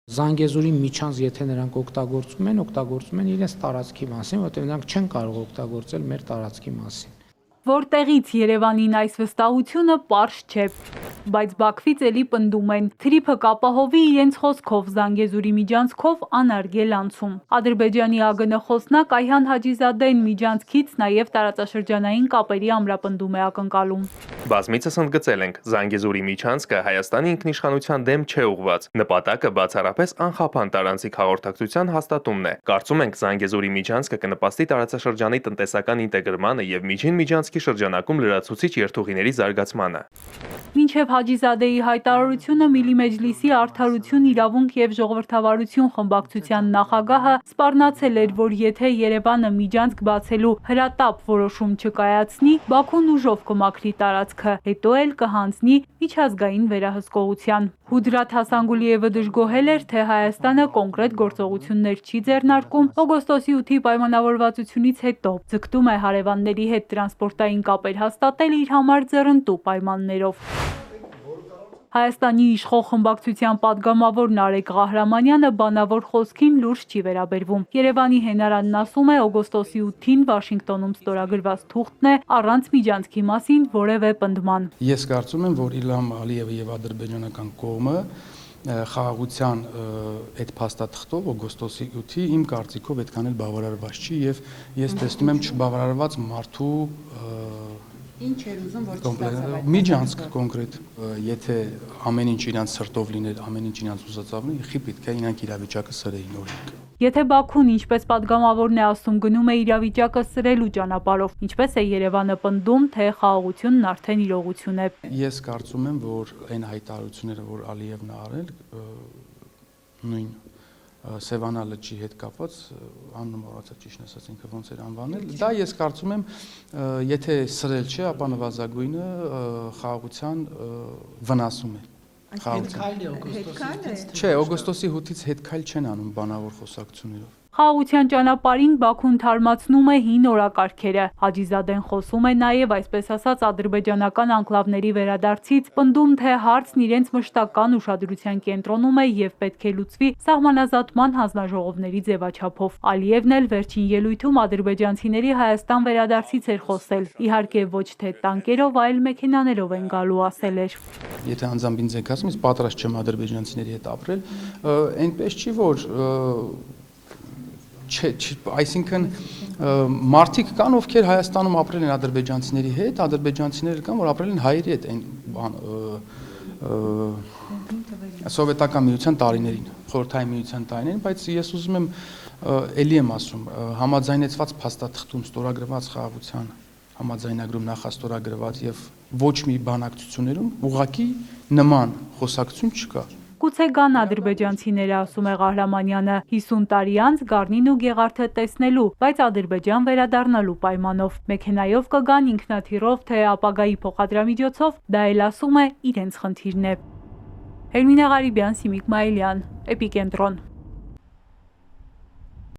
Զանգեզուրի միջանց եթե նրանք օգտագործում են իրենց տարածքի մասին, որտեղ նրանք չեն կարող օգտագործել մեր տարածքի մասին։ Որտեղից Երևանին այս վստահությունը պարզ չէ, բայց Բաքվից էլի պնդում են, թրիփը կապահովի իրենց խոսքով Զանգեզուրի միջանցքով անարգել անցում։ Ադրբեջանի ԱԳՆ խոսնակ Այհան Հաջիզադեն միջանցքից նաև տարածաշրջանային կապերի ամրապնդում է ակնկալում։ Բազմիցս ընդգծել ենք, Զանգեզուրի միջանցքը Հայաստանի ինքնիշխանության դեմ չէ ուղղված։ Նպատակը բացառապես անխափան տարանցիկ հաղորդակցության հաստատումն է։ Կարծում ենք, Զանգեզուրի միջանցքը կնպաստի տարածաշրջանի տնտեսական ինտեգրմանը եւ միջին միջանցքի շրջանակում լրացուցիչ երթուղիների զարգացմանը։ Մինչև Հաջիզադեի հայտարարությունը Միլի Մեջլիսի Արդարություն, իրավունք եւ ժողովրդավարություն խմբակցության նախագահը սպառնացել էր, որ եթե Երևանը միջանցք բացելու հրատապ որոշում չկայացնի, Բաքուն ուժով կմաքրի տարածքը, հետո էլ կհանձնի միջազգային վերահսկողության։ Հուդրաթ Հասանգուլիևը դժգոհել էր, թե Հայաստանը կոնկրետ գործողություններ չի ձեռնարկում օգոստոսի 8-ի պայմանավորվածությունից հետո, ձգտում է հարևանների հետ տրանսպորտային կապեր հաստատել իր համար ձեռնտու պայմաններով։ Հայաստանի իշխող խմբակցության պատգամավոր Նարեկ Ղահրամանյանը բանավոր խոսքին լուրջ չի վերաբերվում։ Երևանի հենարանն ասում է, օգոստոսի 8-ին Վաշինգտոնում ստորագրված թուղթն է առանց միջանցքի մասին որևէ պնդման։ Ես կարծում եմ, որ Իլհամ Ալիևը եւ ադրբեջանական կողմը խաղաղության այդ փաստաթղթով օգոստոսի 8-ի իմ կարծիքով այդքան էլ բավարարված չի եւ ես տեսնում եմ չբավարարված մարդու Ինչ էր ուզում, որ չստացավ։ Միջանցք կոնկրետ, եթե ամեն ինչ իրանց սրտով լիներ, ամեն ինչ իրանց ուզածավն է, խի պետք է իրանք իրավիճակը սրեին օրինակ։ Եթե Բաքուն, ինչպես պատգամավորն է ասում, գնում է իրավիճակը սրելու ճանապարհով, ինչպես է Երևանը պնդում, թե խաղաղությունն արդեն իրողություն է։ Ես կարծում եմ, որ այն հայտարարությունները, որ Ալիևն ա արել, նույն Սևանա լճի հետ կապված անունը մոռացա ճիշտ ասած ինքը ոնց էր անվանել, դա ես կարծում եմ, եթե սրել չէ, ապա նվազագույնը խաղաղության վնասում է։ Չէ, օգոստոսի 8-ից հետքայլ չեն անում բանավոր խոսակցություններով։ Խաղաղության ճանապարհին Բաքուն թարմացնում է հին օրակարգերը։ Հաջիզադեն խոսում է նաև, այսպես ասած, ադրբեջանական անկլավների վերադարձից, պնդում, թե հարցն իրենց մշտական ուշադրության կենտրոնում է եւ պետք է լուծվի սահմանազատման հանձնաժողովների ձևաչափով։ Ալիևն էլ վերջին ելույթում ադրբեջանցիների Հայաստան վերադարձից էր խոսել։ Իհարկե ոչ թե տանկերով, այլ մեքենաներով են գալու, ասել էր։ Եթե անձամբ ինձ եք ասում, ես պատրաստ չեմ ադրբեջանցիների հետ ապրել, այնպես չի, որ այսինքն մարդիկ կան, ովքեր Հայաստանում ապրել են ադրբեջանցիների հետ, ադրբեջանցիներ կան, որ ապրել են հայերի հետ այն սովետական միության տարիներին, խորհրդային միության տարիներին, բայց ես ուզում եմ էլի եմ ասում, համաձայնեցված փաստաթղթում ստորագրված խաղաղության համաձայնագրում նախաստորագրված եւ ոչ մի բանակցություններում ուղղակի նման խոսակցություն չկա։ Գուցե կան ադրբեջանցիները, ասում է Ղահրամանյանը, 50 տարի անց Գառնին ու Գեղարդը տեսնելու, բայց Ադրբեջան վերադառնալու պայմանով։ Մեքենայով կգան ինքնաթիռով, թե ապագայի փոխադրամիջոցով, դա էլ ասում է իրենց խնդիրն է։ Հերմինե Ղարիբյան, Սիմիկ Մայիլյան, Էպիկենտրոն։